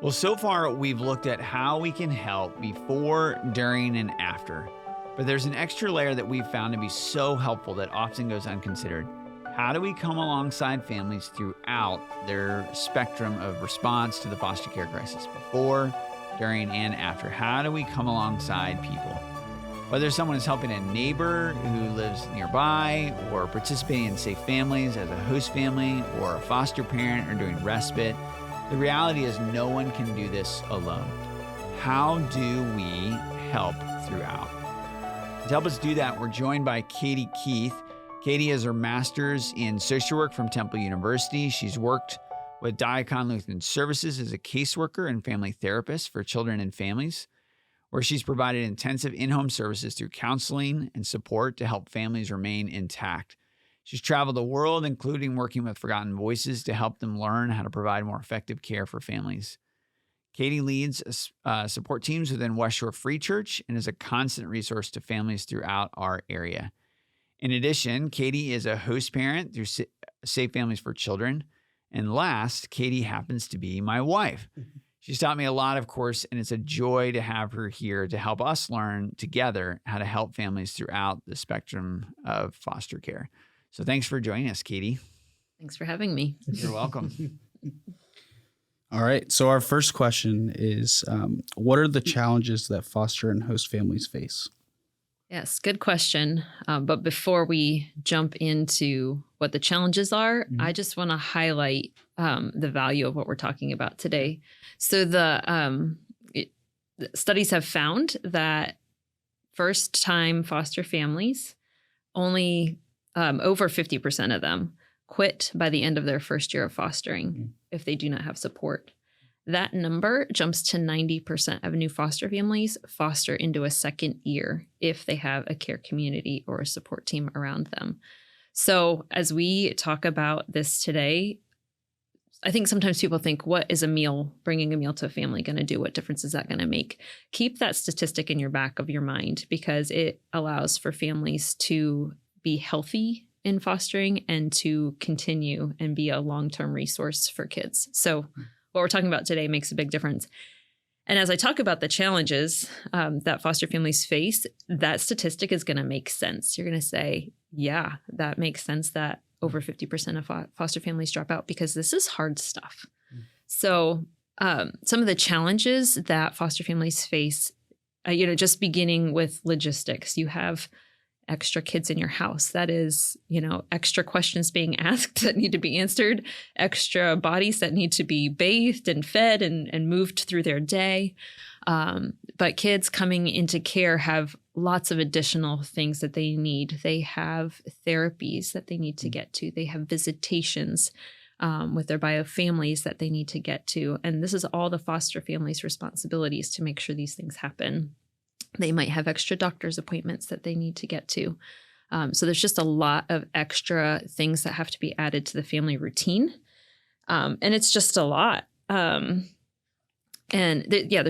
Well, so far we've looked at how we can help before, during, and after. But there's an extra layer that we've found to be so helpful that often goes unconsidered. How do we come alongside families throughout their spectrum of response to the foster care crisis? Before, during, and after. How do we come alongside people? Whether someone is helping a neighbor who lives nearby, or participating in Safe Families as a host family, or a foster parent, or doing respite, the reality is no one can do this alone. How do we help throughout? To help us do that, we're joined by Katie Keith. Katie has her master's in social work from Temple University. She's worked with Diakon Lutheran Services as a caseworker and family therapist for children and families, where she's provided intensive in-home services through counseling and support to help families remain intact. She's traveled the world, including working with Forgotten Voices to help them learn how to provide more effective care for families. Katie leads support teams within West Shore Free Church and is a constant resource to families throughout our area. In addition, Katie is a host parent through Safe Families for Children. And last, Katie happens to be my wife. She's taught me a lot, of course, and it's a joy to have her here to help us learn together how to help families throughout the spectrum of foster care. So thanks for joining us, Katie. Thanks for having me. You're welcome. All right. So our first question is, what are the challenges that foster and host families face? Yes, good question. But before we jump into what the challenges are, I just want to highlight the value of what we're talking about today. So the studies have found that first-time foster families, only over 50% of them quit by the end of their first year of fostering if they do not have support. That number jumps to 90% of new foster families foster into a second year if they have a care community or a support team around them. So as we talk about this today, I think sometimes people think, what is bringing a meal to a family going to do? What difference is that going to make? Keep that statistic in your back of your mind, because it allows for families to be healthy in fostering and to continue and be a long-term resource for kids. So what we're talking about today makes a big difference. And as I talk about the challenges that foster families face, that statistic is going to make sense. You're going to say, yeah, that makes sense that over 50% of foster families drop out, because this is hard stuff. So some of the challenges that foster families face, just beginning with logistics. You have extra kids in your house. That is, extra questions being asked that need to be answered, extra bodies that need to be bathed and fed and moved through their day. But kids coming into care have lots of additional things that they need. They have therapies that they need to get to. They have visitations with their bio families that they need to get to. And this is all the foster family's responsibilities to make sure these things happen. They might have extra doctor's appointments that they need to get to. So there's just a lot of extra things that have to be added to the family routine. And it's just a lot. There's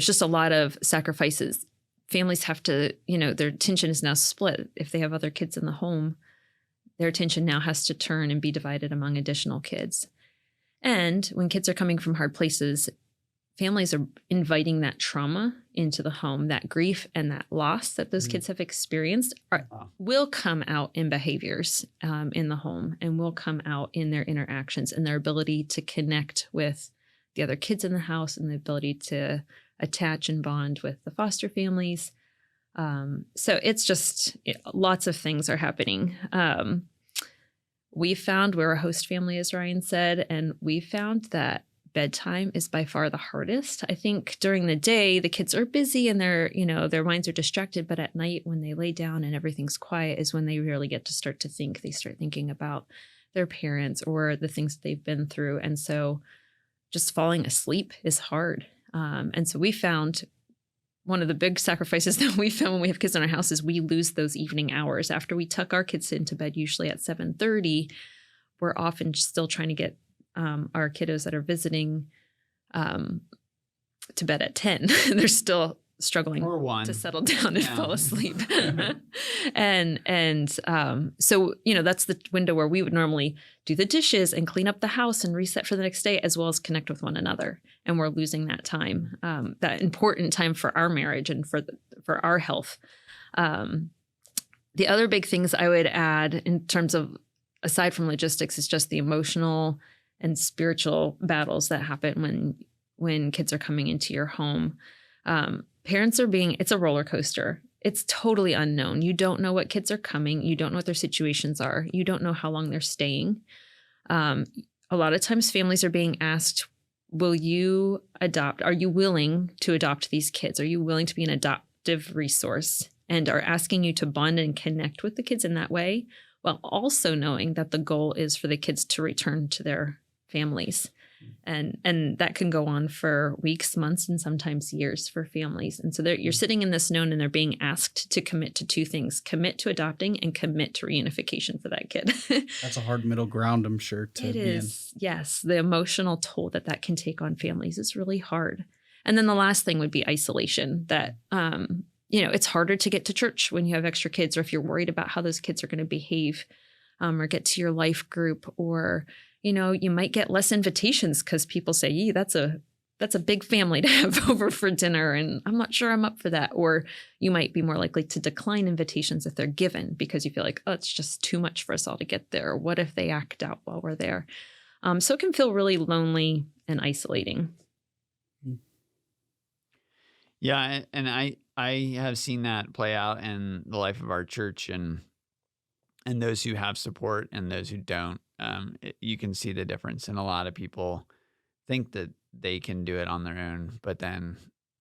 just a lot of sacrifices. Families have to, their attention is now split. If they have other kids in the home, their attention now has to turn and be divided among additional kids. And when kids are coming from hard places, families are inviting that trauma into the home, that grief and that loss that those kids have experienced will come out in behaviors in the home, and will come out in their interactions and their ability to connect with the other kids in the house and the ability to attach and bond with the foster families. So it's just lots of things are happening. We found we're a host family, as Ryan said, and we found that bedtime is by far the hardest. I think during the day, the kids are busy and their minds are distracted. But at night, when they lay down and everything's quiet, is when they really get to start to think. They start thinking about their parents or the things they've been through. And so just falling asleep is hard. And so we found one of the big sacrifices that we found when we have kids in our house is we lose those evening hours. After we tuck our kids into bed, usually at 7:30, we're often still trying to get our kiddos that are visiting to bed at 10. They're still struggling Or one. to settle down and Yeah. fall asleep. So, that's the window where we would normally do the dishes and clean up the house and reset for the next day, as well as connect with one another. And we're losing that time, that important time for our marriage and for our health. The other big things I would add in terms of, aside from logistics, is just the emotional and spiritual battles that happen when kids are coming into your home. Parents it's a roller coaster. It's totally unknown. You don't know what kids are coming. You don't know what their situations are. You don't know how long they're staying. A lot of times families are being asked, will you adopt? Are you willing to adopt these kids? Are you willing to be an adoptive resource? And are asking you to bond and connect with the kids in that way, while also knowing that the goal is for the kids to return to their families. And that can go on for weeks, months, and sometimes years for families. And so you're sitting in this known, and they're being asked to commit to two things: commit to adopting and commit to reunification for that kid. That's a hard middle ground, I'm sure, to be in. Yes. The emotional toll that can take on families is really hard. And then the last thing would be isolation. That, it's harder to get to church when you have extra kids, or if you're worried about how those kids are going to behave, or get to your life group, or you might get less invitations because people say, that's a big family to have over for dinner, and I'm not sure I'm up for that. Or you might be more likely to decline invitations if they're given because you feel like, oh, it's just too much for us all to get there. Or what if they act out while we're there? So it can feel really lonely and isolating. Yeah, and I have seen that play out in the life of our church, and those who have support and those who don't. You can see the difference. And a lot of people think that they can do it on their own, but then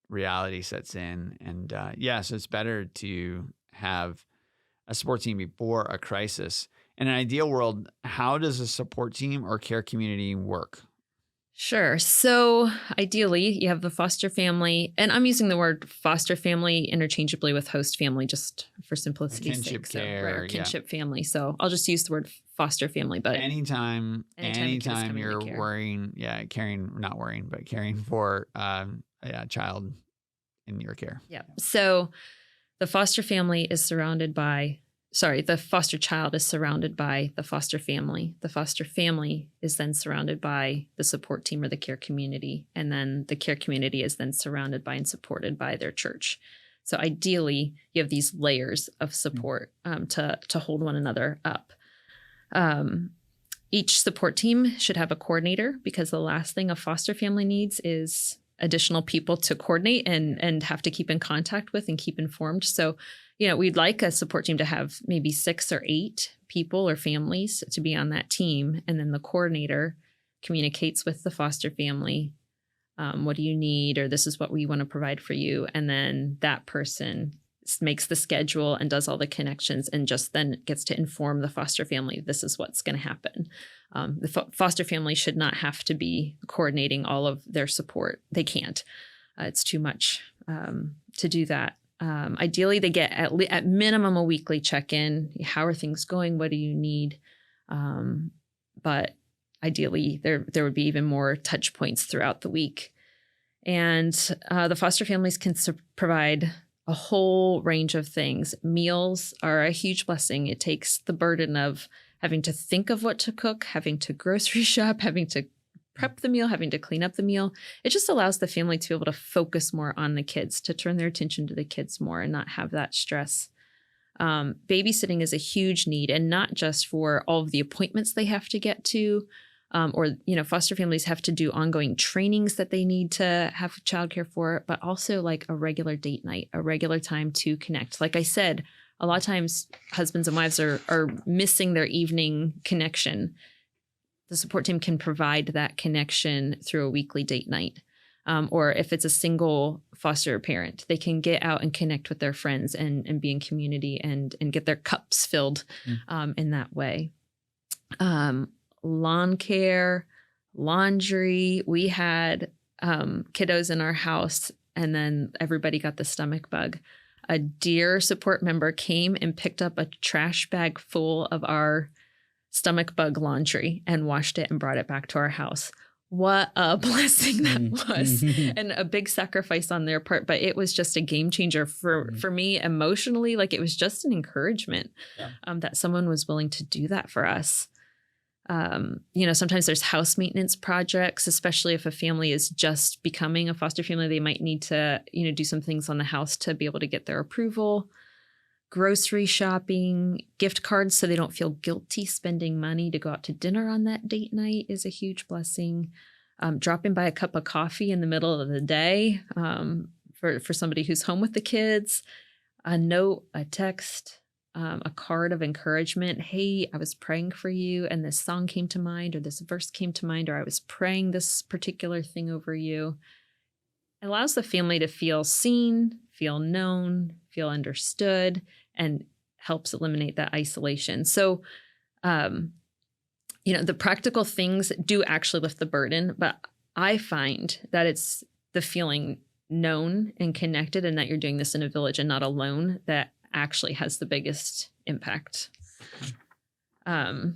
reality sets in. And so it's better to have a support team before a crisis. In an ideal world, how does a support team or care community work? Sure. So ideally, you have the foster family, and I'm using the word foster family interchangeably with host family just for simplicity's Kinship sake. care, kinship family. So I'll just use the word foster family. But anytime you're caring for a child in your care. Yeah. So the foster family is surrounded by. The foster child is surrounded by the foster family. The foster family is then surrounded by the support team or the care community. And then the care community is then surrounded by and supported by their church. So ideally, you have these layers of support to hold one another up. Each support team should have a coordinator, because the last thing a foster family needs is additional people to coordinate and have to keep in contact with and keep informed. So we'd like a support team to have maybe 6 or 8 people or families to be on that team. And then the coordinator communicates with the foster family. What do you need? Or this is what we want to provide for you. And then that person makes the schedule and does all the connections, and just then gets to inform the foster family, this is what's going to happen. The foster family should not have to be coordinating all of their support. They can't. It's too much to do that. Ideally, they get at minimum a weekly check-in. How are things going? What do you need? But ideally, there would be even more touch points throughout the week. And the foster families can provide a whole range of things. Meals are a huge blessing. It takes the burden of having to think of what to cook, having to grocery shop, having to prep the meal, having to clean up the meal. It just allows the family to be able to focus more on the kids, to turn their attention to the kids more and not have that stress. Babysitting is a huge need, and not just for all of the appointments they have to get to, foster families have to do ongoing trainings that they need to have childcare for, but also like a regular date night, a regular time to connect. Like I said, a lot of times husbands and wives are missing their evening connection. The support team can provide that connection through a weekly date night. Or if it's a single foster parent, they can get out and connect with their friends and be in community and get their cups filled in that way. Lawn care, laundry. We had kiddos in our house, and then everybody got the stomach bug. A dear support member came and picked up a trash bag full of our stomach bug laundry and washed it and brought it back to our house. what a blessing that was, and a big sacrifice on their part. But it was just a game changer for me emotionally. Like, it was just an encouragement that someone was willing to do that for us. Sometimes there's house maintenance projects, especially if a family is just becoming a foster family. They might need to, do some things on the house to be able to get their approval. Grocery shopping, gift cards so they don't feel guilty spending money to go out to dinner on that date night is a huge blessing. Dropping by a cup of coffee in the middle of the day for somebody who's home with the kids. A note, a text, a card of encouragement. Hey, I was praying for you and this song came to mind, or this verse came to mind, or I was praying this particular thing over you. It allows the family to feel seen, feel known, feel understood, and helps eliminate that isolation. So, the practical things do actually lift the burden, but I find that it's the feeling known and connected, and that you're doing this in a village and not alone, that actually has the biggest impact. And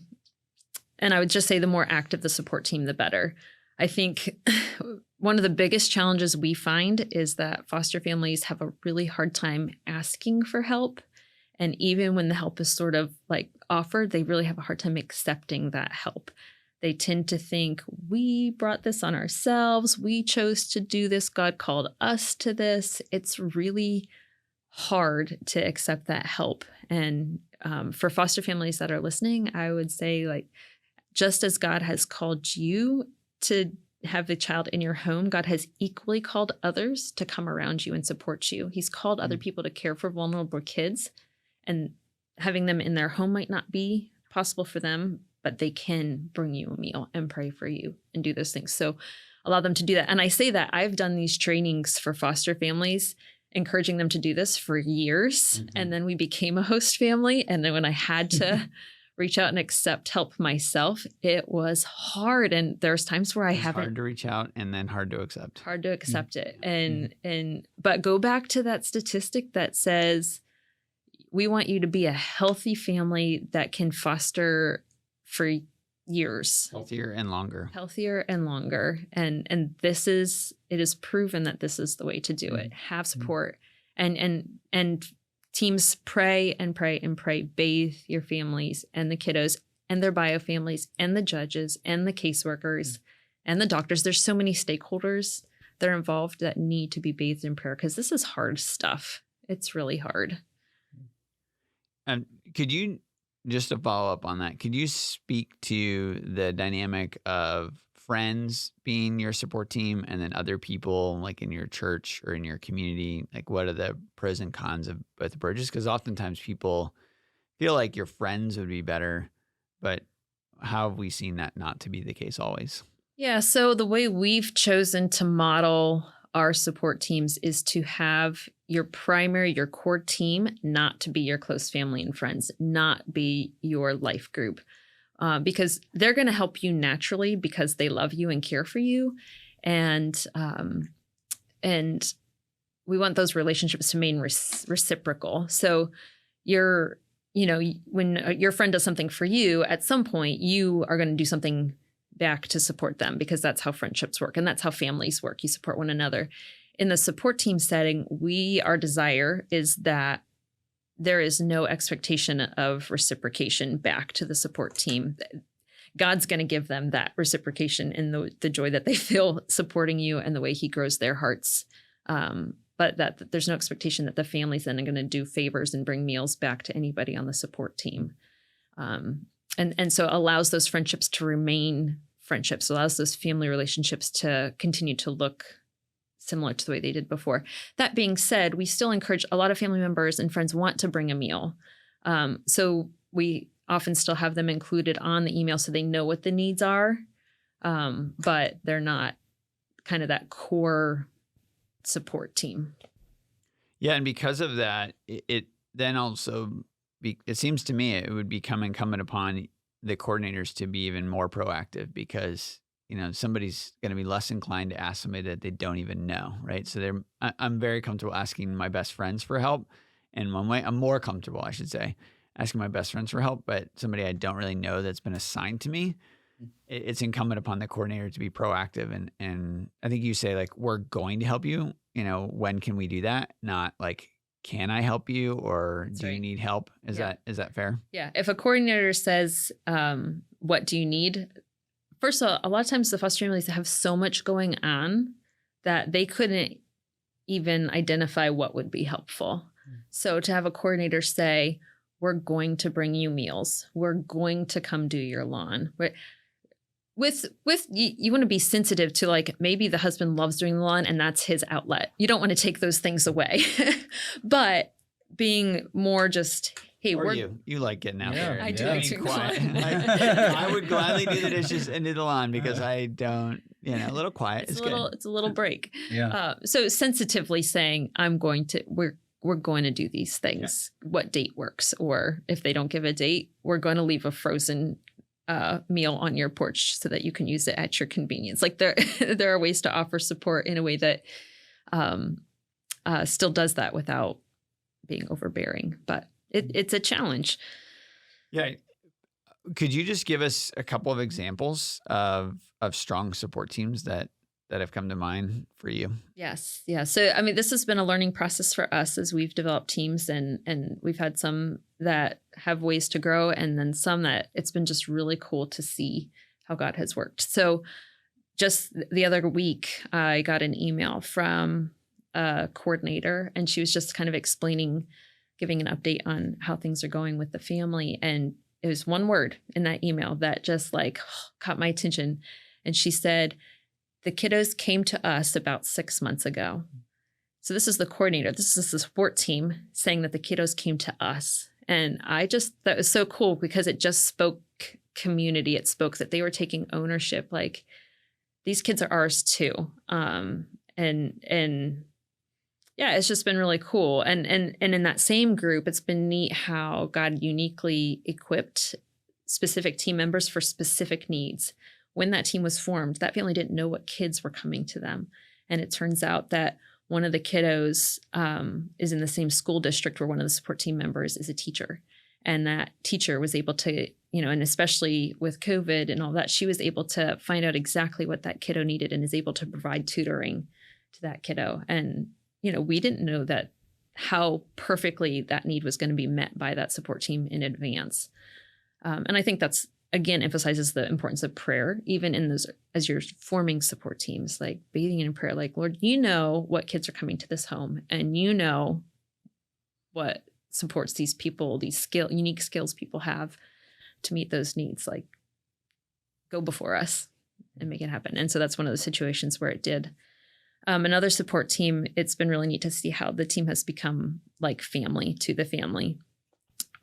I would just say the more active the support team, the better. I think one of the biggest challenges we find is that foster families have a really hard time asking for help. And even when the help is sort of like offered, they really have a hard time accepting that help. They tend to think, we brought this on ourselves. We chose to do this. God called us to this. It's really hard to accept that help. And for foster families that are listening, I would say, like, just as God has called you to have the child in your home, God has equally called others to come around you and support you. He's called other people to care for vulnerable kids, and having them in their home might not be possible for them, but they can bring you a meal and pray for you and do those things. So allow them to do that. And I say that I've done these trainings for foster families, encouraging them to do this for years. And then we became a host family. And then when I had to reach out and accept help myself, it was hard. And there's times where it's hard to reach out and then hard to accept. Hard to accept it. But go back to that statistic that says, we want you to be a healthy family that can foster for years. Healthier and longer. And it is proven that this is the way to do it. Have support and teams pray and pray and pray. Bathe your families and the kiddos and their bio families and the judges and the caseworkers and the doctors. There's so many stakeholders that are involved that need to be bathed in prayer, because this is hard stuff. It's really hard. And could you, just to follow up on that, could you speak to the dynamic of friends being your support team and then other people like in your church or in your community? Like, what are the pros and cons of both approaches? Because oftentimes people feel like your friends would be better, but how have we seen that not to be the case always? Yeah, so the way we've chosen to model our support teams is to have your core team not to be your close family and friends, not be your life group, because they're going to help you naturally because they love you and care for you. And we want those relationships to remain reciprocal. So when your friend does something for you, at some point you are going to do something back to support them, because that's how friendships work and that's how families work. You support one another. In the support team setting, our desire is that there is no expectation of reciprocation back to the support team. God's going to give them that reciprocation in the joy that they feel supporting you and the way he grows their hearts. But that there's no expectation that the family's then going to do favors and bring meals back to anybody on the support team. And so it allows those friendships to remain friendships, allows those family relationships to continue to look similar to the way they did before. That being said, we still encourage, a lot of family members and friends want to bring a meal. So we often still have them included on the email so they know what the needs are, but they're not kind of that core support team. Yeah, and because of that, it then also, it seems to me it would become incumbent upon the coordinators to be even more proactive, because somebody's going to be less inclined to ask somebody that they don't even know, right? So I'm very comfortable asking my best friends for help, and one way I'm more comfortable, I should say, asking my best friends for help, but somebody I don't really know that's been assigned to me, it's incumbent upon the coordinator to be proactive. And I think you say like, we're going to help you, when can we do that? Not like, can I help you, or That's do you right. need help? Is that fair? Yeah. If a coordinator says, what do you need? First of all, a lot of times the foster families have so much going on that they couldn't even identify what would be helpful. So to have a coordinator say, we're going to bring you meals, we're going to come do your lawn. With you want to be sensitive to, like, maybe the husband loves doing the lawn and that's his outlet. You don't want to take those things away. But being more just, hey, Or you like getting out there. I do and like being to quiet. lawn. I would gladly do the dishes and do the lawn because I don't, a little quiet. It's good. It's a little break. Yeah. So sensitively saying, we're going to do these things. Yeah. What date works? Or if they don't give a date, we're going to leave a frozen meal on your porch so that you can use it at your convenience. Like there are ways to offer support in a way that still does that without being overbearing. But it's a challenge. Yeah. Could you just give us a couple of examples of strong support teams that have come to mind for you? Yes. Yeah. So, I mean, this has been a learning process for us as we've developed teams, and we've had some that have ways to grow, and then some that it's been just really cool to see how God has worked. So just the other week, I got an email from a coordinator, and she was just kind of giving an update on how things are going with the family. And it was one word in that email that just caught my attention. And she said, the kiddos came to us about 6 months ago. So this is the coordinator. This is the support team saying that the kiddos came to us. And that was so cool because it just spoke community. It spoke that they were taking ownership. Like, these kids are ours too. And yeah, it's just been really cool. And in that same group, it's been neat how God uniquely equipped specific team members for specific needs. When that team was formed, that family didn't know what kids were coming to them. And it turns out that one of the kiddos is in the same school district where one of the support team members is a teacher. And that teacher was able to, and especially with COVID and all that, she was able to find out exactly what that kiddo needed and is able to provide tutoring to that kiddo. And, we didn't know that how perfectly that need was going to be met by that support team in advance. And I think that's, again, emphasizes the importance of prayer, even in those, as you're forming support teams, like bathing in prayer, like, Lord, you know what kids are coming to this home, and you know what supports these people, these unique skills people have to meet those needs. Like, go before us and make it happen. And so that's one of the situations where it did. Another support team, it's been really neat to see how the team has become like family to the family.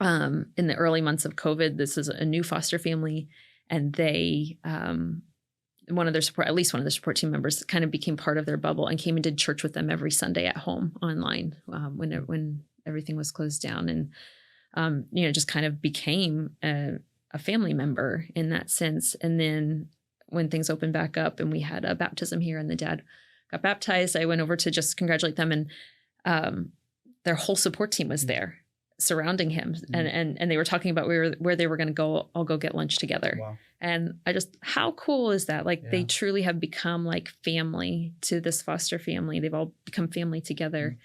In the early months of COVID, this is a new foster family, and they, at least one of their support team members kind of became part of their bubble and came and did church with them every Sunday at home online when everything was closed down, and, just kind of became a family member in that sense. And then when things opened back up and we had a baptism here and the dad got baptized, I went over to just congratulate them, and their whole support team was there surrounding him. Mm-hmm. And they were talking about where they were going to go, all go get lunch together. Wow. And how cool is that? Like, they truly have become like family to this foster family. They've all become family together.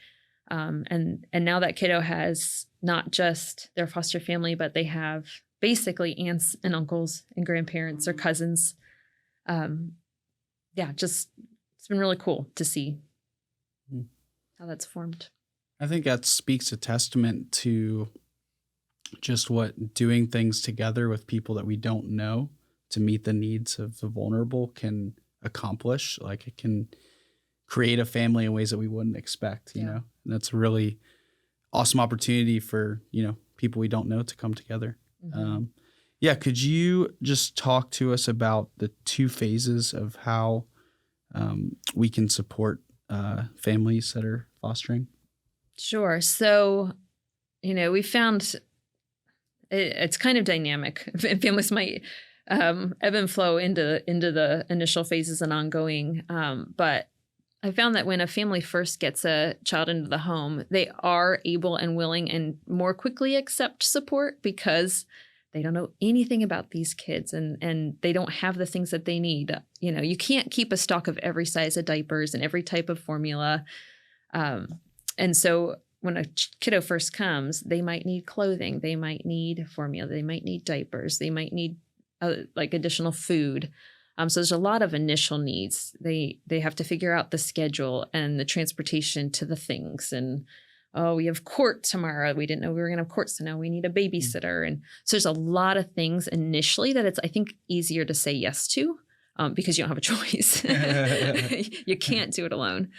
Mm-hmm. And now that kiddo has not just their foster family, but they have basically aunts and uncles and grandparents or cousins. It's been really cool to see how that's formed. I think that speaks a testament to just what doing things together with people that we don't know to meet the needs of the vulnerable can accomplish. Like, it can create a family in ways that we wouldn't expect, you know? And that's a really awesome opportunity for, people we don't know to come together. Mm-hmm. Could you just talk to us about the 2 phases of how we can support families that are fostering? Sure. So, we found it's kind of dynamic. Families might ebb and flow into the initial phases and ongoing. But I found that when a family first gets a child into the home, they are able and willing and more quickly accept support because They don't know anything about these kids, and they don't have the things that they need. You know, you can't keep a stock of every size of diapers and every type of formula. And so when a kiddo first comes, they might need clothing, they might need formula, they might need diapers, they might need like additional food. So there's a lot of initial needs. They have to figure out the schedule and the transportation to the things. And oh, we have court tomorrow. We didn't know we were going to have court, so now we need a babysitter. And so there's a lot of things initially that it's, I think, easier to say yes to because you don't have a choice. You can't do it alone.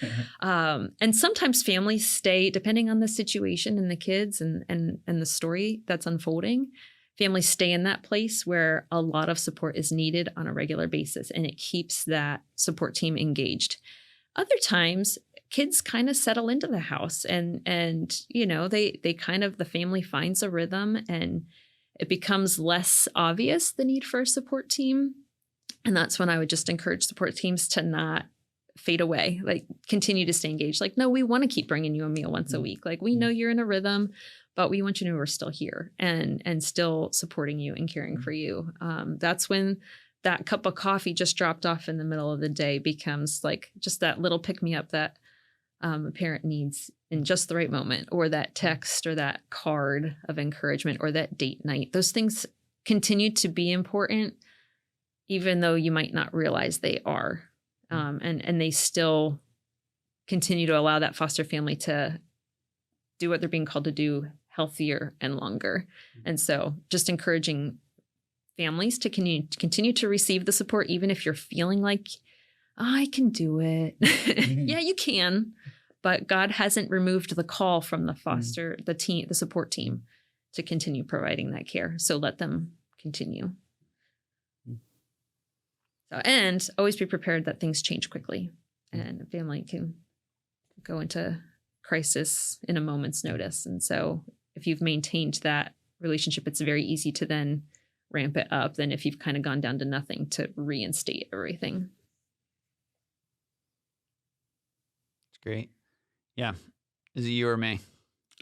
And sometimes families stay, depending on the situation and the kids and the story that's unfolding, families stay in that place where a lot of support is needed on a regular basis, and it keeps that support team engaged. Other times, kids kind of settle into the house and you know, they kind of, the family finds a rhythm, and it becomes less obvious the need for a support team. And that's when I would just encourage support teams to not fade away, like continue to stay engaged. Like, no, we want to keep bringing you a meal once a week. Like, we know you're in a rhythm, but we want you to know we're still here and still supporting you and caring for you. That's when that cup of coffee just dropped off in the middle of the day becomes like just that little pick me up that a parent needs in just the right moment, or that text or that card of encouragement or that date night. Those things continue to be important, even though you might not realize they are. And they still continue to allow that foster family to do what they're being called to do healthier and longer. And so just encouraging families to continue to receive the support, even if you're feeling like, oh, I can do it. Yeah, you can. But God hasn't removed the call from the foster, the team, the support team to continue providing that care. So let them continue. So, and always be prepared that things change quickly, and a family can go into crisis in a moment's notice. And so if you've maintained that relationship, it's very easy to then ramp it up than if you've kind of gone down to nothing to reinstate everything. It's great. Yeah. Is it you or me?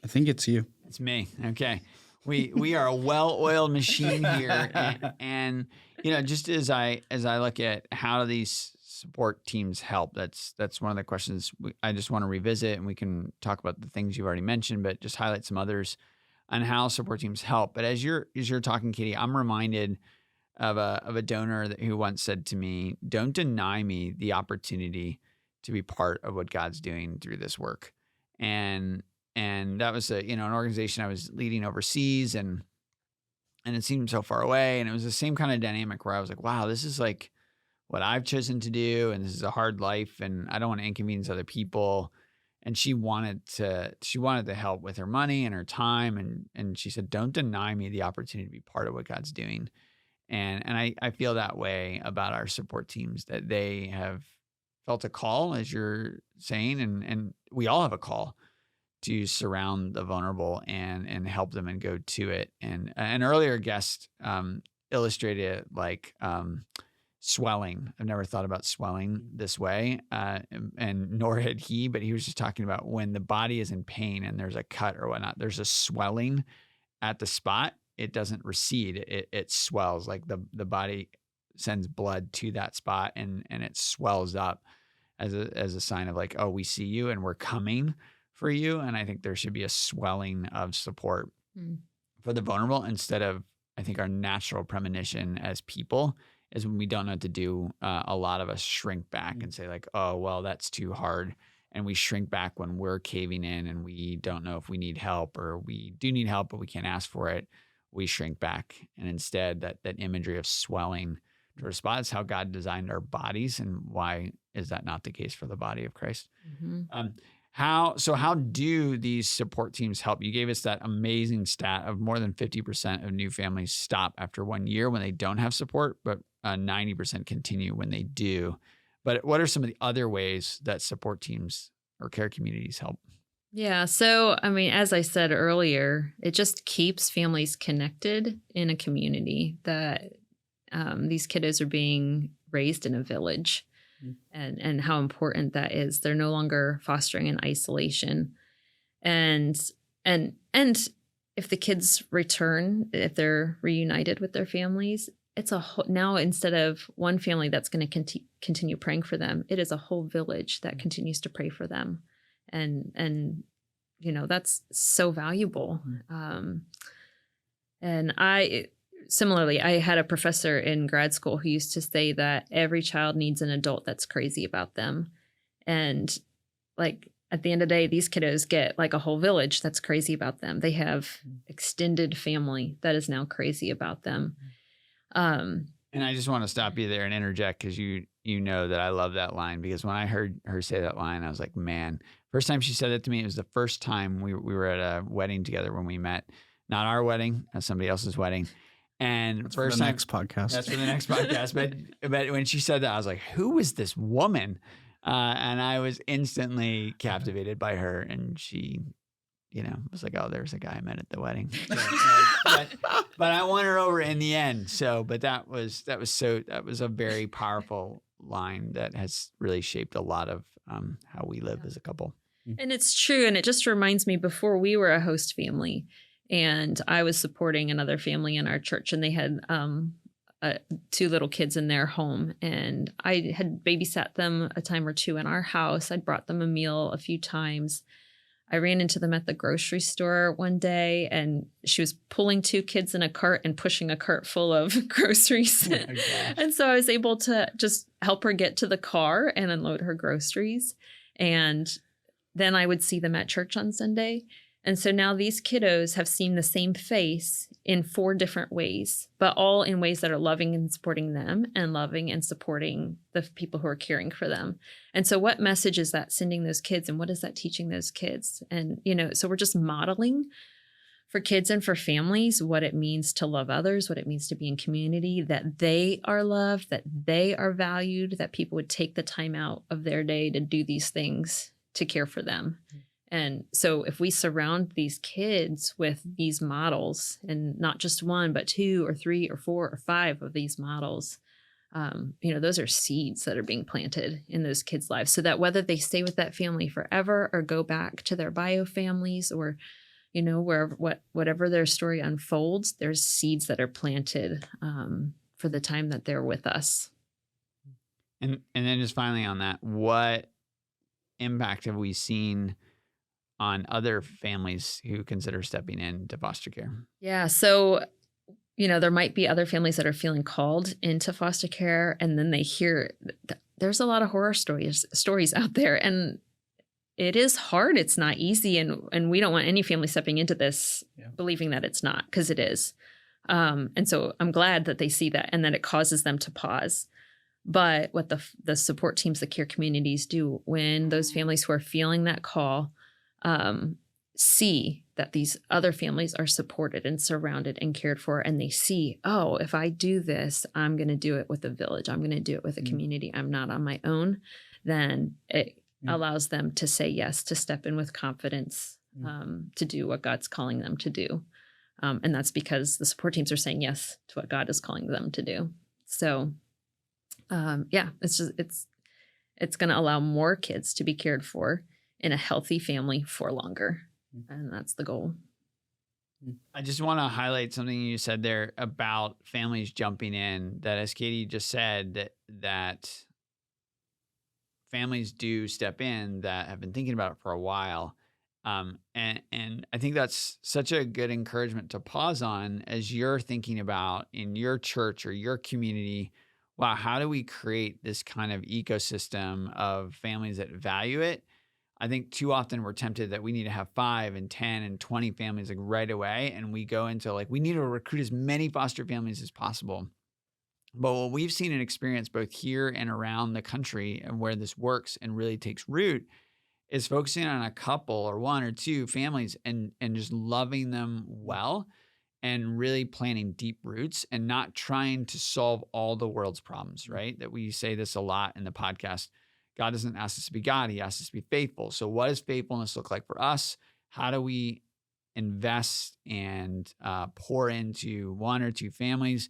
I think it's you. It's me. Okay. We are a well-oiled machine here. And you know, just as I look at how do these support teams help, that's one of the questions I just want to revisit, and we can talk about the things you've already mentioned, but just highlight some others on how support teams help. But as you're talking, Katie, I'm reminded of a donor who once said to me, "Don't deny me the opportunity to be part of what God's doing through this work." And that was an organization I was leading overseas, and it seemed so far away. And it was the same kind of dynamic where I was like, wow, this is like what I've chosen to do, and this is a hard life, and I don't want to inconvenience other people. And she wanted to help with her money and her time, and she said, "Don't deny me the opportunity to be part of what God's doing." And I feel that way about our support teams, that they have felt a call, as you're saying, and we all have a call to surround the vulnerable and help them and go to it. And an earlier guest illustrated it like swelling. I've never thought about swelling this way, and nor had he, but he was just talking about when the body is in pain and there's a cut or whatnot, there's a swelling at the spot. It doesn't recede. It swells, like the body sends blood to that spot, and it swells up as a sign of like, oh, we see you and we're coming for you. And I think there should be a swelling of support for the vulnerable, instead of, I think, our natural premonition as people is when we don't know what to do. A lot of us shrink back and say like, oh, well, that's too hard. And we shrink back when we're caving in and we don't know if we need help, or we do need help, but we can't ask for it. We shrink back. And instead that imagery of swelling to a spot is how God designed our bodies. And why is that not the case for the body of Christ? How do these support teams help? You gave us that amazing stat of more than 50% of new families stop after 1 year when they don't have support, but 90% continue when they do. But what are some of the other ways that support teams or care communities help? Yeah. So, I mean, as I said earlier, it just keeps families connected in a community, that these kiddos are being raised in a village. And how important that is. They're no longer fostering in isolation. And if if the kids return, if they're reunited with their families, it's now instead of one family that's going to continue praying for them, it is a whole village that continues to pray for them. And that's so valuable. And similarly, I had a professor in grad school who used to say that every child needs an adult that's crazy about them. And like at the end of the day, these kiddos get like a whole village that's crazy about them. They have extended family that is now crazy about them. And I just want to stop you there and interject because you know that I love that line, because when I heard her say that line, I was like, man, first time she said it to me, it was the first time we were at a wedding together when we met. Not our wedding, somebody else's wedding. And That's first for the time, next podcast. That's for the next podcast. But when she said that, I was like, who is this woman? And I was instantly captivated by her. And she, was like, oh, there's a guy I met at the wedding. But I won her over in the end. So, but that was a very powerful line that has really shaped a lot of how we live as a couple. And it's true. And it just reminds me, before we were a host family, and I was supporting another family in our church, and they had 2 little kids in their home. And I had babysat them a time or two in our house. I'd brought them a meal a few times. I ran into them at the grocery store one day, and she was pulling 2 kids in a cart and pushing a cart full of groceries. Oh and so I was able to just help her get to the car and unload her groceries. And then I would see them at church on Sunday. And so now these kiddos have seen the same face in 4 different ways, but all in ways that are loving and supporting them, and loving and supporting the people who are caring for them. And so what message is that sending those kids, and what is that teaching those kids? And, so we're just modeling for kids and for families what it means to love others, what it means to be in community, that they are loved, that they are valued, that people would take the time out of their day to do these things to care for them. And so if we surround these kids with these models, and not just 1, but 2 or 3 or 4 or 5 of these models, those are seeds that are being planted in those kids' lives, so that whether they stay with that family forever or go back to their bio families, or, whatever their story unfolds, there's seeds that are planted for the time that they're with us. And then just finally on that, what impact have we seen on other families who consider stepping into foster care? Yeah. So, there might be other families that are feeling called into foster care, and then they hear there's a lot of horror stories out there, and it is hard. It's not easy. And we don't want any family stepping into this believing that it's not, because it is. And so I'm glad that they see that, and that it causes them to pause. But what the support teams, the care communities do when those families who are feeling that call see that these other families are supported and surrounded and cared for, and they see, oh, if I do this, I'm going to do it with a village, I'm going to do it with a community, I'm not on my own, then it allows them to say yes, to step in with confidence, to do what God's calling them to do. And that's because the support teams are saying yes to what God is calling them to do. So it's going to allow more kids to be cared for in a healthy family for longer. And that's the goal. I just want to highlight something you said there about families jumping in, that as Katie just said, that families do step in that have been thinking about it for a while. And I think that's such a good encouragement to pause on as you're thinking about in your church or your community. Wow, how do we create this kind of ecosystem of families that value it? I think too often we're tempted that we need to have 5 and 10 and 20 families like right away. And we go into we need to recruit as many foster families as possible. But what we've seen and experienced both here and around the country, and where this works and really takes root, is focusing on a couple or 1 or 2 families and just loving them well, and really planting deep roots, and not trying to solve all the world's problems, right? That we say this a lot in the podcast. God doesn't ask us to be God. He asks us to be faithful. So what does faithfulness look like for us? How do we invest and pour into 1 or 2 families?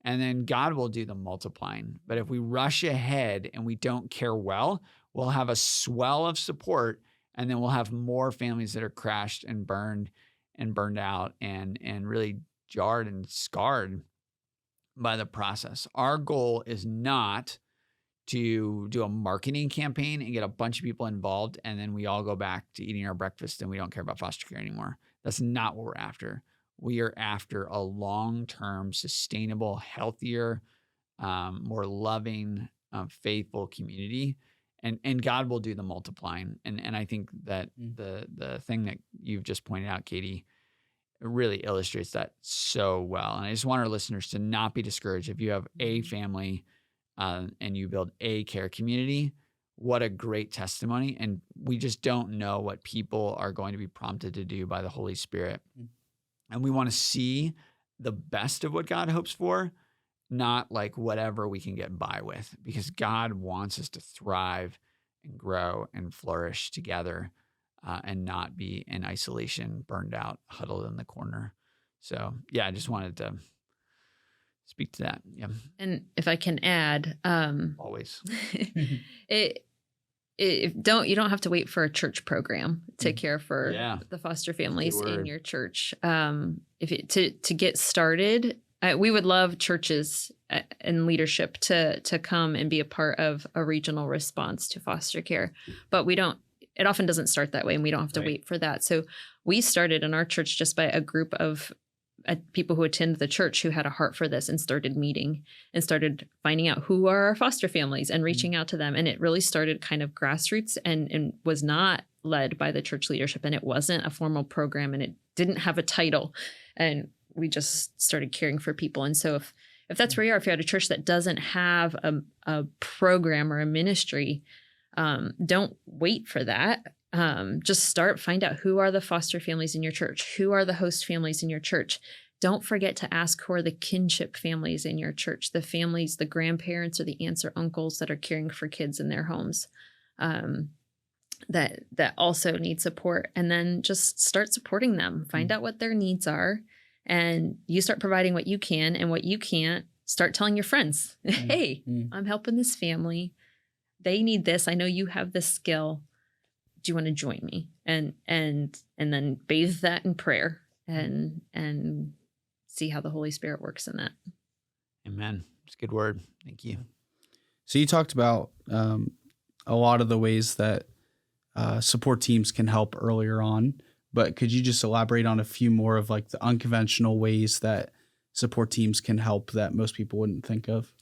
And then God will do the multiplying. But if we rush ahead and we don't care well, we'll have a swell of support, and then we'll have more families that are crashed and burned. and burned out and really jarred and scarred by the process. Our goal is not to do a marketing campaign and get a bunch of people involved, and then we all go back to eating our breakfast and we don't care about foster care anymore. That's not what we're after. We are after a long-term, sustainable, healthier, more loving, faithful community, and God will do the multiplying. And I think that the thing that you've just pointed out, Katie, really illustrates that so well. And I just want our listeners to not be discouraged. If you have a family and you build a care community, what a great testimony. And we just don't know what people are going to be prompted to do by the Holy Spirit. And we want to see the best of what God hopes for, not like whatever we can get by with, because God wants us to thrive and grow and flourish together and not be in isolation, burned out, huddled in the corner. So yeah, I just wanted to speak to that. Yeah. And if I can add, Always. you don't have to wait for a church program to care for the foster families in your church. To get started, we would love churches and leadership to come and be a part of a regional response to foster care, but it often doesn't start that way, and we don't have to wait for that. So we started in our church just by a group of people who attend the church who had a heart for this and started meeting and started finding out who are our foster families and reaching out to them. And it really started kind of grassroots and was not led by the church leadership, and it wasn't a formal program, and it didn't have a title. And we just started caring for people. And so if that's where you are, if you had a church that doesn't have a program or a ministry, don't wait for that. Just find out who are the foster families in your church, who are the host families in your church. Don't forget to ask who are the kinship families in your church, the families, the grandparents or the aunts or uncles that are caring for kids in their homes, that also need support. And then just start supporting them, find out what their needs are, and you start providing what you can, and what you can't, start telling your friends, hey, I'm helping this family. They need this. I know you have this skill. Do you want to join me? And then bathe that in prayer and see how the Holy Spirit works in that. Amen. It's a good word. Thank you. So you talked about a lot of the ways that support teams can help earlier on, but could you just elaborate on a few more of like the unconventional ways that support teams can help that most people wouldn't think of?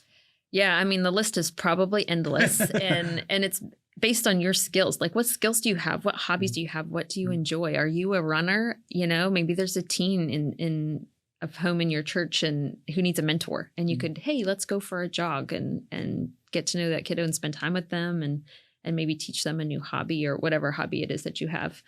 Yeah, I mean, the list is probably endless, and it's based on your skills. Like, what skills do you have? What hobbies do you have? What do you enjoy? Are you a runner? Maybe there's a teen in a home in your church and who needs a mentor, and you could, hey, let's go for a jog and get to know that kiddo and spend time with them and maybe teach them a new hobby or whatever hobby it is that you have.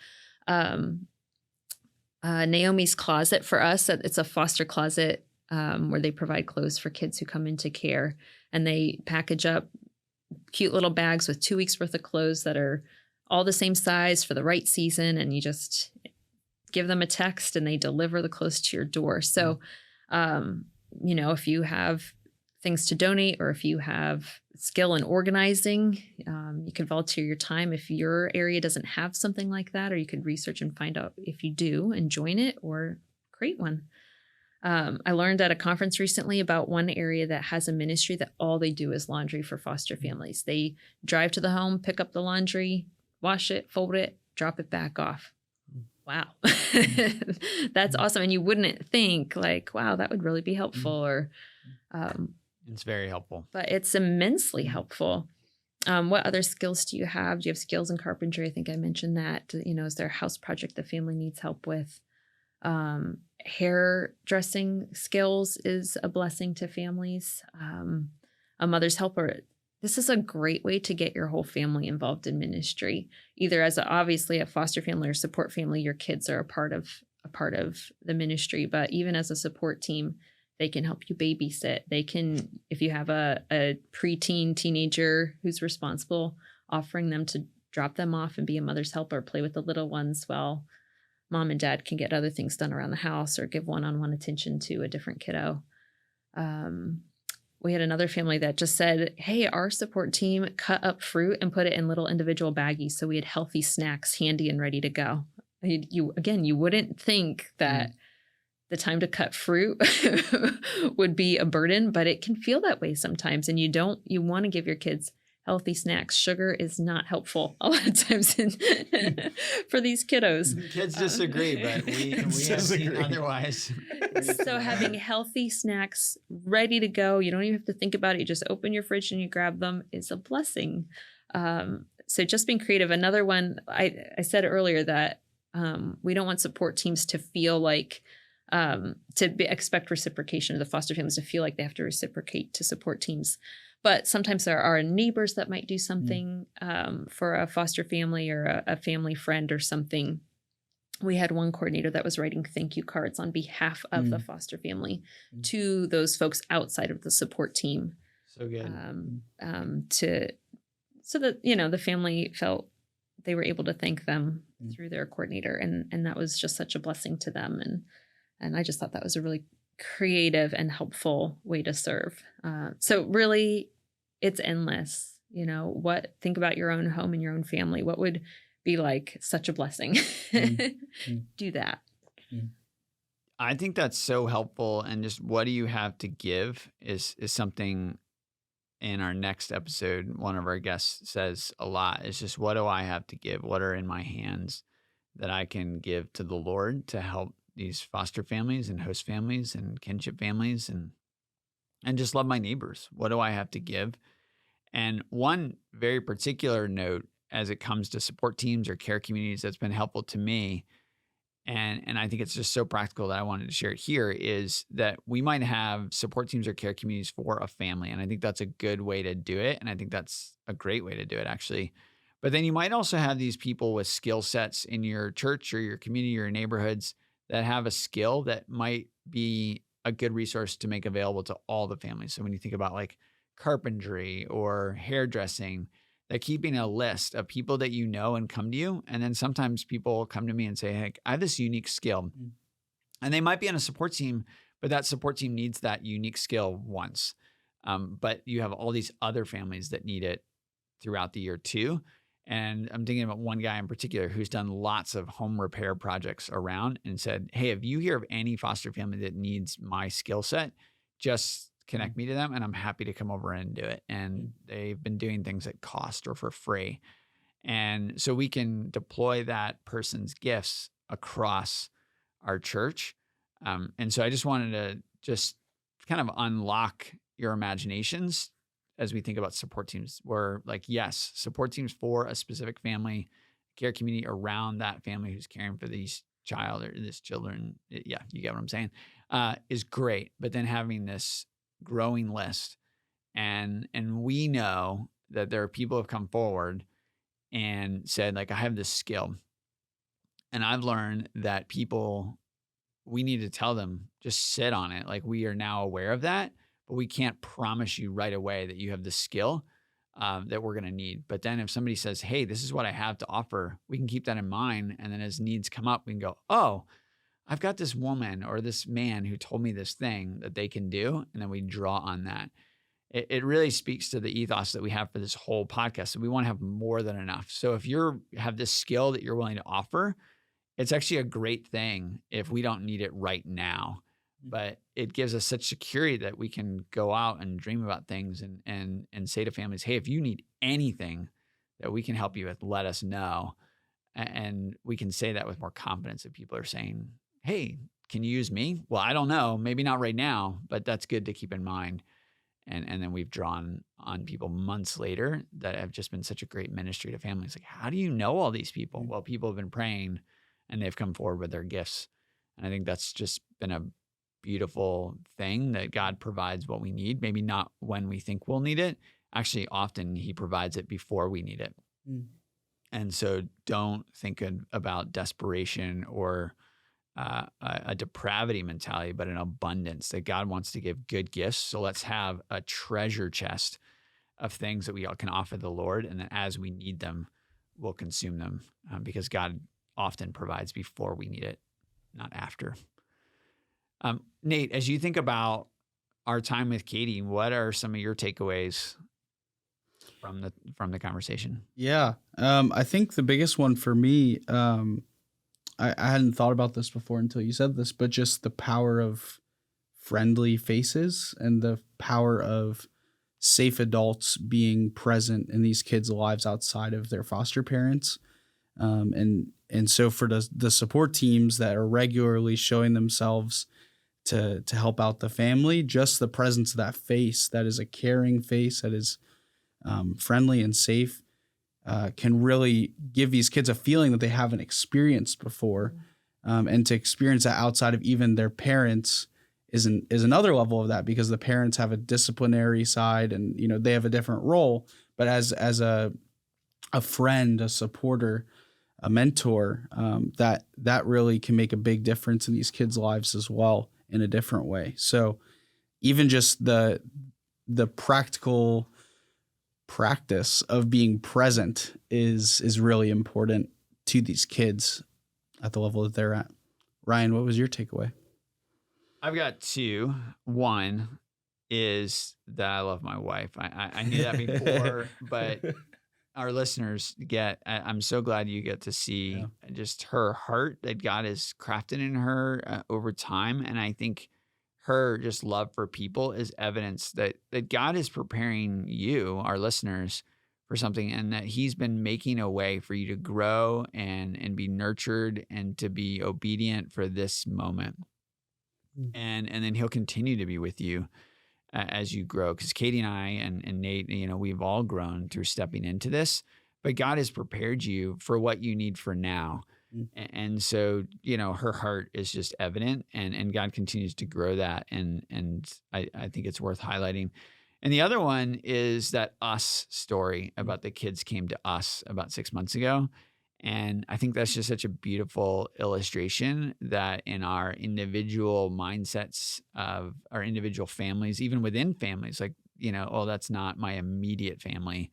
Naomi's Closet for us, it's a foster closet where they provide clothes for kids who come into care, and they package up cute little bags with 2 weeks worth of clothes that are all the same size for the right season. And you just give them a text and they deliver the clothes to your door. So, if you have things to donate, or if you have skill in organizing, you can volunteer your time if your area doesn't have something like that, or you could research and find out if you do and join it or create one. I learned at a conference recently about one area that has a ministry that all they do is laundry for foster families. They drive to the home, pick up the laundry, wash it, fold it, drop it back off. Wow. That's awesome. And you wouldn't think like, wow, that would really be helpful, or it's very helpful. But it's immensely helpful. What other skills do you have? Do you have skills in carpentry? I think I mentioned that. Is there a house project the family needs help with? Hairdressing skills is a blessing to families. A mother's helper. This is a great way to get your whole family involved in ministry, either as obviously a foster family or support family. Your kids are a part of the ministry, but even as a support team, they can help you babysit. They can, if you have a preteen teenager who's responsible, offering them to drop them off and be a mother's helper, play with the little ones while mom and dad can get other things done around the house, or give one-on-one attention to a different kiddo. We had another family that just said, hey, our support team cut up fruit and put it in little individual baggies, so we had healthy snacks handy and ready to go. you wouldn't think that the time to cut fruit would be a burden, but it can feel that way sometimes. And you want to give your kids healthy snacks. Sugar is not helpful a lot of times for these kiddos. Kids disagree, but we have seen otherwise. So having healthy snacks ready to go, you don't even have to think about it. You just open your fridge and you grab them, is a blessing. So just being creative. Another one, I said earlier that we don't want support teams to feel like expect reciprocation, of the foster families to feel like they have to reciprocate to support teams. But sometimes there are neighbors that might do something for a foster family or a family friend or something. We had one coordinator that was writing thank you cards on behalf of the foster family to those folks outside of the support team. So good. So that, the family felt they were able to thank them through their coordinator. And that was just such a blessing to them. And I just thought that was a really creative and helpful way to serve. So really, it's endless. Think about your own home and your own family. What would be like such a blessing? Do that. I think that's so helpful. And just what do you have to give is something in our next episode. One of our guests says a lot. It's just, what do I have to give? What are in my hands that I can give to the Lord to help these foster families and host families and kinship families and just love my neighbors? What do I have to give? And one very particular note as it comes to support teams or care communities that's been helpful to me, and I think it's just so practical that I wanted to share it here, is that we might have support teams or care communities for a family. And I think that's a good way to do it. And I think that's a great way to do it, actually. But then you might also have these people with skill sets in your church or your community or your neighborhoods that have a skill that might be a good resource to make available to all the families. So when you think about like carpentry or hairdressing, that keeping a list of people that you know and come to you. And then sometimes people come to me and say, hey, I have this unique skill. And they might be on a support team, but that support team needs that unique skill once. But you have all these other families that need it throughout the year too. And I'm thinking about one guy in particular who's done lots of home repair projects around and said, hey, if you hear of any foster family that needs my skill set, just connect me to them and I'm happy to come over and do it. And they've been doing things at cost or for free. And so we can deploy that person's gifts across our church. And so I just wanted to just kind of unlock your imaginations as we think about support teams, where like, yes, support teams for a specific family, care community around that family who's caring for these child or this children. Yeah, you get what I'm saying, is great. But then having this growing list, and we know that there are people who have come forward and said, like, I have this skill. And I've learned that we need to tell them, just sit on it. Like, we are now aware of that, but we can't promise you right away that you have the skill that we're going to need. But then if somebody says, hey, this is what I have to offer, we can keep that in mind. And then as needs come up, we can go, oh, I've got this woman or this man who told me this thing that they can do. And then we draw on that. It really speaks to the ethos that we have for this whole podcast. So we want to have more than enough. So if you have this skill that you're willing to offer, it's actually a great thing if we don't need it right now. But it gives us such security that we can go out and dream about things and say to families, hey, if you need anything that we can help you with, let us know. And we can say that with more confidence if people are saying, hey, can you use me? Well, I don't know, maybe not right now, but that's good to keep in mind. And then we've drawn on people months later that have just been such a great ministry to families. Like, how do you know all these people? Well, people have been praying and they've come forward with their gifts. And I think that's just been a beautiful thing that God provides what we need. Maybe not when we think we'll need it. Actually, often he provides it before we need it. And so don't think about desperation or a depravity mentality, but an abundance that God wants to give good gifts. So let's have a treasure chest of things that we can offer the Lord. And then as we need them, we'll consume them because God often provides before we need it, not after. Nate, as you think about our time with Katie, what are some of your takeaways from the conversation? Yeah. I think the biggest one for me I hadn't thought about this before until you said this, but just the power of friendly faces and the power of safe adults being present in these kids' lives outside of their foster parents. And so for the support teams that are regularly showing themselves to help out the family, just the presence of that face that is a caring face that is friendly and safe can really give these kids a feeling that they haven't experienced before. And to experience that outside of even their parents is another level of that, because the parents have a disciplinary side and, you know, they have a different role. But as a friend, a supporter, a mentor, that really can make a big difference in these kids' lives as well in a different way. So even just the practical practice of being present is really important to these kids at the level that they're at. Ryan, what was your takeaway? I've got two. One is that I love my wife. I knew that before, but our listeners I'm so glad you get to see just her heart that God has crafted in her over time. And I think her just love for people is evidence that God is preparing you, our listeners, for something, and that he's been making a way for you to grow and be nurtured and to be obedient for this moment. And then he'll continue to be with you as you grow. Because Katie and I and Nate, you know, we've all grown through stepping into this, but God has prepared you for what you need for now. And so, you know, her heart is just evident, and God continues to grow that. And I think it's worth highlighting. And the other one is that us story about the kids came to us about 6 months ago. And I think that's just such a beautiful illustration that in our individual mindsets of our individual families, even within families, like, you know, oh, that's not my immediate family,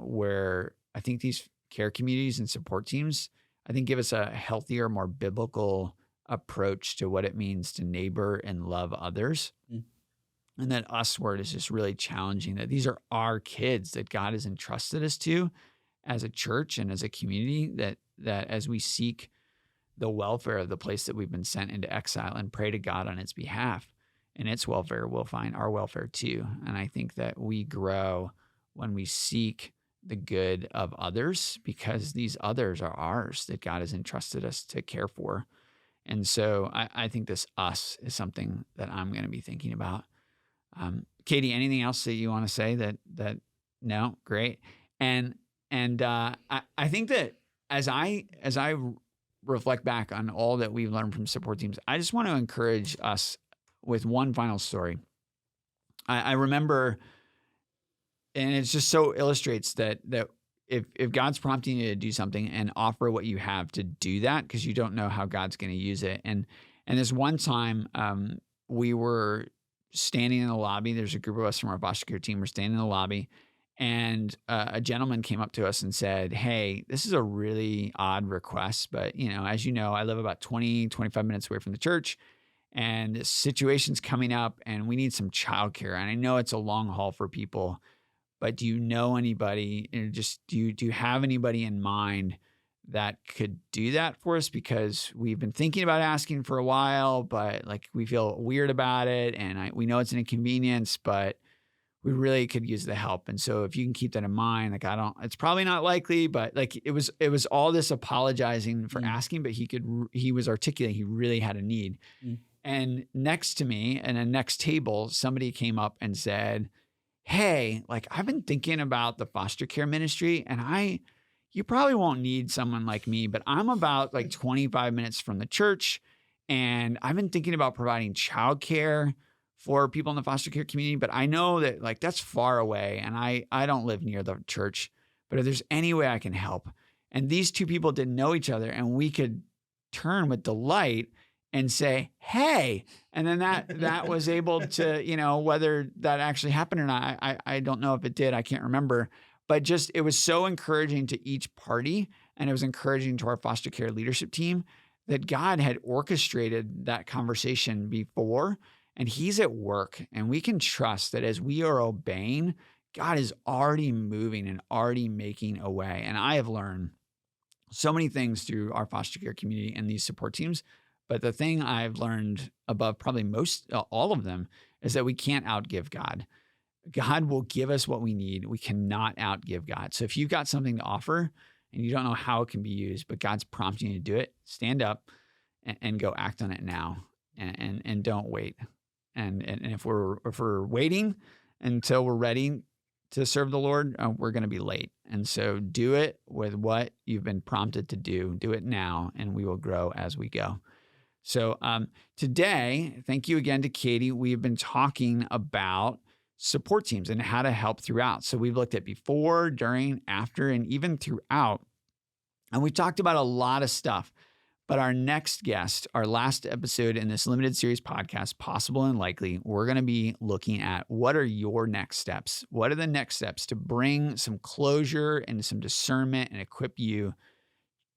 where I think these care communities and support teams, I think, give us a healthier, more biblical approach to what it means to neighbor and love others. And that us word is just really challenging, that these are our kids that God has entrusted us to as a church and as a community, that as we seek the welfare of the place that we've been sent into exile and pray to God on its behalf and its welfare, we'll find our welfare too. And I think that we grow when we seek the good of others, because these others are ours that God has entrusted us to care for. And so I think this us is something that I'm going to be thinking about. Katie, anything else that you want to say that no? Great. And I think that as I reflect back on all that we've learned from support teams, I just want to encourage us with one final story. I remember, and it just so illustrates that if God's prompting you to do something, and offer what you have to do that, because you don't know how God's going to use it. And this one time, we were standing in the lobby. There's a group of us from our foster care team. We're standing in the lobby, and a gentleman came up to us and said, "Hey, this is a really odd request, but, you know, as you know, I live about 25 minutes away from the church, and this situation's coming up, and we need some childcare. And I know it's a long haul for people, but do you know anybody, and just do you have anybody in mind that could do that for us? Because we've been thinking about asking for a while, but like we feel weird about it, and we know it's an inconvenience, but we really could use the help. And so if you can keep that in mind, like it's probably not likely, but like it was all this apologizing for asking, but he was articulating he really had a need." And next to me, and the next table, somebody came up and said, "Hey, like I've been thinking about the foster care ministry, and you probably won't need someone like me, but I'm about like 25 minutes from the church, and I've been thinking about providing childcare for people in the foster care community, but I know that like that's far away, and I don't live near the church, but if there's any way I can help." And these two people didn't know each other, and we could turn with delight and say, "Hey," and then that was able to, you know, whether that actually happened or not, I don't know if it did, I can't remember, but just, it was so encouraging to each party, and it was encouraging to our foster care leadership team that God had orchestrated that conversation before, and he's at work, and we can trust that as we are obeying, God is already moving and already making a way. And I have learned so many things through our foster care community and these support teams. But the thing I've learned above probably all of them is that we can't outgive God. God will give us what we need. We cannot outgive God. So if you've got something to offer and you don't know how it can be used, but God's prompting you to do it, stand up and go act on it now, and don't wait. And if we're waiting until we're ready to serve the Lord, we're going to be late. And so do it with what you've been prompted to do. Do it now, and we will grow as we go. So today, thank you again to Katie. We've been talking about support teams and how to help throughout. So we've looked at before, during, after, and even throughout. And we talked about a lot of stuff. But our next guest, our last episode in this limited series podcast, Possible and Likely, we're going to be looking at what are your next steps? What are the next steps to bring some closure and some discernment and equip you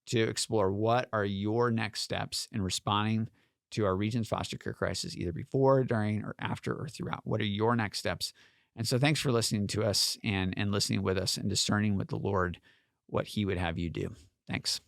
to explore what are your next steps in responding to our region's foster care crisis, either before, during, or after, or throughout. What are your next steps? And so thanks for listening to us and listening with us and discerning with the Lord what he would have you do. Thanks.